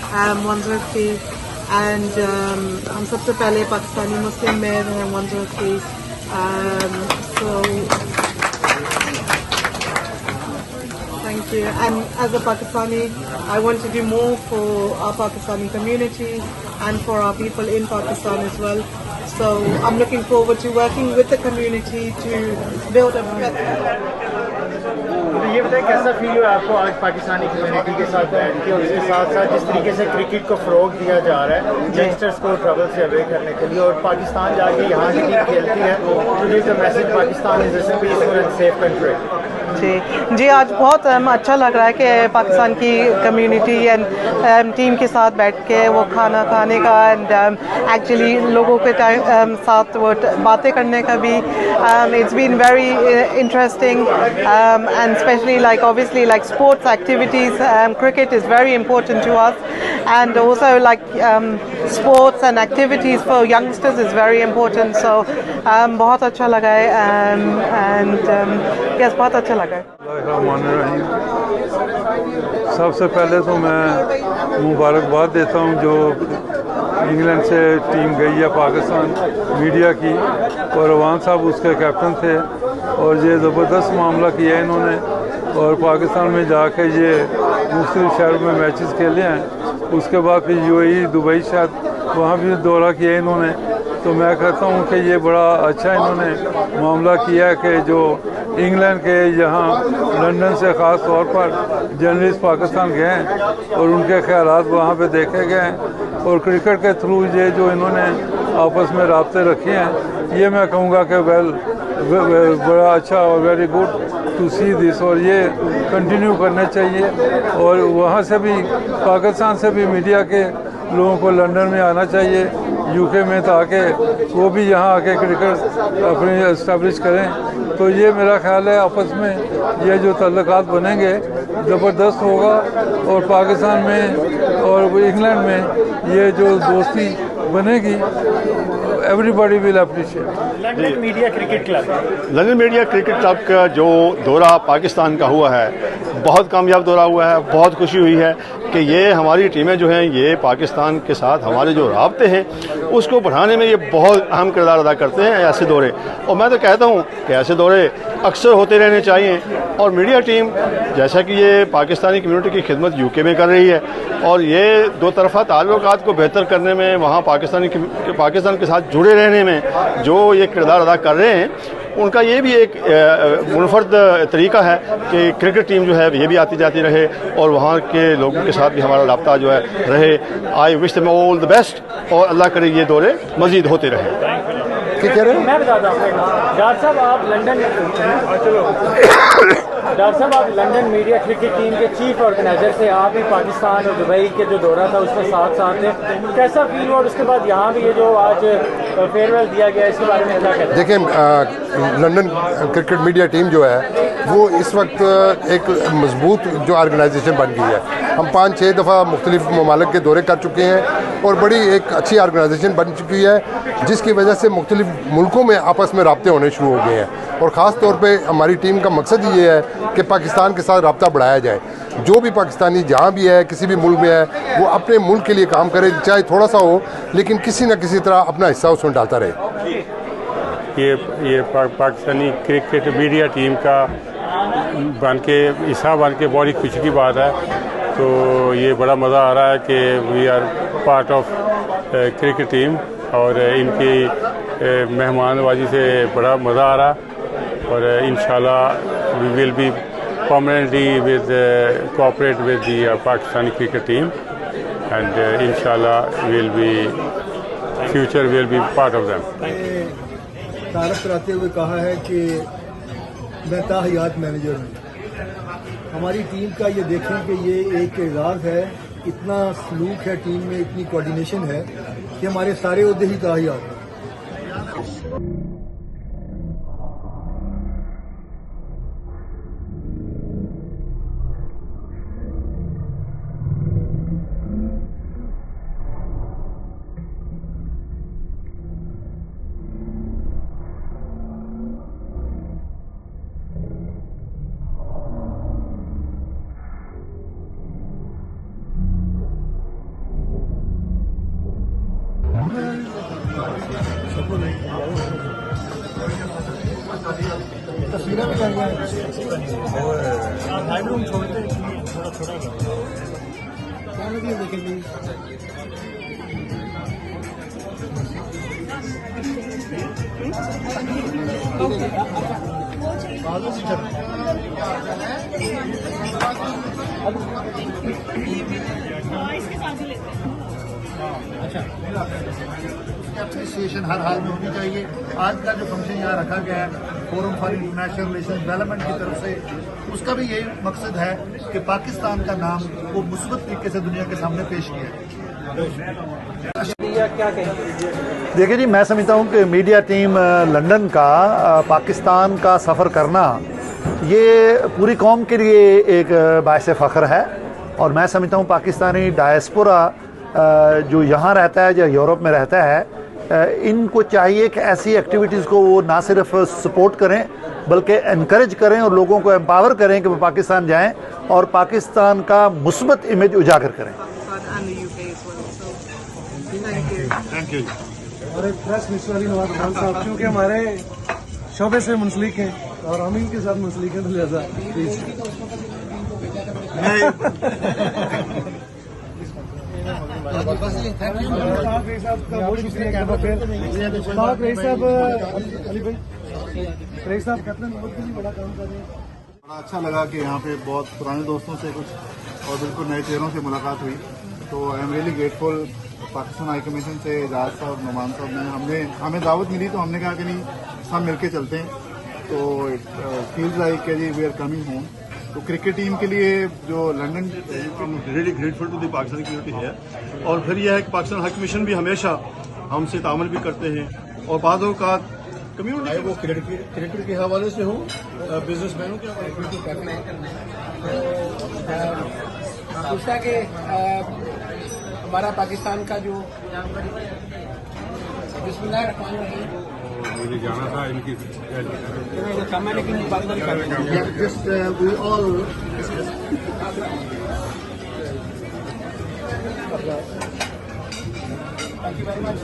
150 and हम सबसे पहले पाकिस्तानी मुस्लिम मेयर हैं 150 so thank you and as a Pakistani I want to do more for our Pakistani community and for our people in Pakistan as well so I'm looking forward to working with the community to build a ये बताइए कैसा feel हुआ आपको आज Pakistani community के साथ बैठ के और उसके साथ साथ जिस तरीके से क्रिकेट को फ़रोग दिया जा रहा है यंगस्टर्स को ट्रबल से अवे करने के लिए और पाकिस्तान जाके यहाँ की टीम खेलती है to give the message Pakistan is a peaceful and safe country. जी आज बहुत अच्छा लग रहा है कि पाकिस्तान की कम्युनिटी एंड टीम के साथ बैठ के वो खाना खाने का एंड एक्चुअली लोगों के साथ वो बातें करने का भी it's been very interesting and specially like obviously like sports activities cricket is very important to us and also like sports and activities for youngsters is very important so बहुत अच्छा लगा है and yes बहुत अच्छा लगा है। सबसे पहले तो मैं मुबारकबाद देता हूँ जो इंग्लैंड से टीम गई है पाकिस्तान मीडिया की और अवान साहब उसके कैप्टन थे और ये ज़बरदस्त मामला किया इन्होंने और पाकिस्तान में जाके ये मुख्तलिफ शहरों में मैचेस खेले हैं उसके बाद फिर यूएई दुबई शायद वहाँ भी दौरा किया इन्होंने तो मैं कहता हूँ कि ये बड़ा अच्छा इन्होंने मामला किया है कि जो इंग्लैंड के यहाँ लंदन से ख़ास तौर पर जर्नलिस्ट पाकिस्तान गए हैं और उनके ख्यालात वहाँ पे देखे गए हैं और क्रिकेट के थ्रू ये जो इन्होंने आपस में राब्ते रखे हैं ये मैं कहूँगा कि बड़ा अच्छा और very good to see this और ये कंटिन्यू करने चाहिए और वहाँ से भी पाकिस्तान से भी मीडिया के लोगों को लंदन में आना चाहिए यूके में ताकि वो भी यहाँ आके क्रिकेट अपने इस्टेब्लिश करें तो ये मेरा ख्याल है आपस में ये जो तल्लुकात बनेंगे ज़बरदस्त होगा और पाकिस्तान में और इंग्लैंड में ये जो दोस्ती बनेगी everybody will appreciate. London media cricket club का जो दौरा पाकिस्तान का हुआ है बहुत कामयाब दौरा हुआ है बहुत खुशी हुई है कि ये हमारी टीमें जो हैं ये पाकिस्तान के साथ हमारे जो राब्ते हैं उसको बढ़ाने में ये बहुत अहम किरदार अदा करते हैं ऐसे दौरे और मैं तो कहता हूँ कि ऐसे दौरे अक्सर होते रहने चाहिए और मीडिया टीम जैसा कि ये पाकिस्तानी कम्युनिटी की खिदमत यूके में कर रही है और ये दो तरफा ताल्लुकात को बेहतर करने में वहाँ पाकिस्तान के साथ जुड़े रहने में जो ये किरदार अदा कर रहे हैं उनका ये भी एक मुनफरद तरीका है कि क्रिकेट टीम जो है ये भी आती जाती रहे और वहाँ के लोगों के साथ भी हमारा रब्ता जो है रहे। I wish them all the best और अल्लाह करे ये दौरे मज़ीद होते रहे। क्या कह रहे हैं? मैं बताता हूँ डॉक्टर साहब आप लंदन मीडिया क्रिकेट टीम के चीफ ऑर्गेनाइजर थे आप भी पाकिस्तान और दुबई के जो दौरा था उसमें साथ थे कैसा फील हुआ और उसके बाद यहाँ भी ये जो आज फेयरवेल दिया गया इसके बारे में क्या कहते हैं? देखिए लंदन क्रिकेट मीडिया टीम जो है वो इस वक्त एक मजबूत जो ऑर्गेनाइजेशन बन गई है। हम 5-6 दफ़ा मुख्तलिफ ममालिक के दौरे कर चुके हैं और बड़ी एक अच्छी ऑर्गेनाइजेशन बन चुकी है जिसकी वजह से मुख्तलिफ मुल्कों में आपस में राब्ते होने शुरू हो गए हैं और ख़ास तौर पे हमारी टीम का मकसद ये है कि पाकिस्तान के साथ राब्ता बढ़ाया जाए। जो भी पाकिस्तानी जहाँ भी है किसी भी मुल्क में है वो अपने मुल्क के लिए काम करे चाहे थोड़ा सा हो लेकिन किसी न किसी तरह अपना हिस्सा उसमें डालता रहे। ये पाकिस्तानी क्रिकेट मीडिया टीम का हिस्सा बन के बड़ी खुशी की बात है तो ये बड़ा मज़ा आ रहा है कि we are part of cricket team और इनकी मेहमानबाजी से बड़ा मज़ा आ रहा और इंशाल्लाह we will be permanently with cooperate with the Pakistani cricket team and inshallah will be future will be part of them। तारफ कराते हुए कहा है कि मैं ताहयात मैनेजर हूँ। हमारी टीम का ये देखें कि ये एक एजाज़ है इतना सलूक है टीम में इतनी कोऑर्डिनेशन है कि हमारे सारे ओहदे ही ताहयात हैं। तस्वीरें भी लग गई रूम छोड़ते थोड़ा थोड़ा देखेंगे। अच्छा, एप्रिसिएशन हर हाल में होनी चाहिए। आज का जो फंक्शन यहाँ रखा गया है forum for international relation development की तरफ से, उसका भी यही मकसद है कि पाकिस्तान का नाम वो मुस्बत तरीके से दुनिया के सामने पेश किया। देखिए जी, मैं समझता हूँ कि मीडिया टीम लंदन का पाकिस्तान का सफ़र करना ये पूरी कौम के लिए एक बाइस फ़ख्र है। और मैं समझता हूँ पाकिस्तानी डायस्पोरा जो यहाँ रहता है या यूरोप में रहता है, इनको चाहिए कि ऐसी एक्टिविटीज़ को वो ना सिर्फ सपोर्ट करें बल्कि इनकरेज करें और लोगों को एम्पावर करें कि वो पाकिस्तान जाएं और पाकिस्तान का मुस्बत इमेज उजागर करें। Thank you. और एक प्रेस मिनिस्टर अली नवाज खान साहब क्योंकि हमारे शोबे से मुंसलिक हैं और हम इनके साथ मुंसलिक हैं, तो लिहाजा साहब का बहुत शुक्रिया। रईस साहब कैप्टन बहुत बड़ा काम कर रहे हैं। बड़ा अच्छा लगा कि यहाँ पे बहुत पुराने दोस्तों से कुछ और बिल्कुल नए चेहरों से मुलाकात हुई। तो I am really grateful Pakistan high commission से एजाज साहब, नुमान साहब ने हमें दावत मिली तो हमने कहा कि नहीं सब मिलके चलते हैं। तो फील्स लाइक कि जी वी आर कमिंग होम। तो क्रिकेट टीम के लिए जो London really grateful to the Pakistani community है। और फिर यह है कि पाकिस्तान हाई कमीशन भी हमेशा हमसे तामल भी करते हैं और बाद का कम्युनिटी वो क्रिकेट के हवाले से हो, बिजनेसमैनों के हवाले दूसरा कि हमारा पाकिस्तान का जो बिस्मिल्लाहिर्रहमानिर्रहीम मुझे जाना था इनकी लेकिन बात नहीं कर रहे हैं। Just we all thank you very much.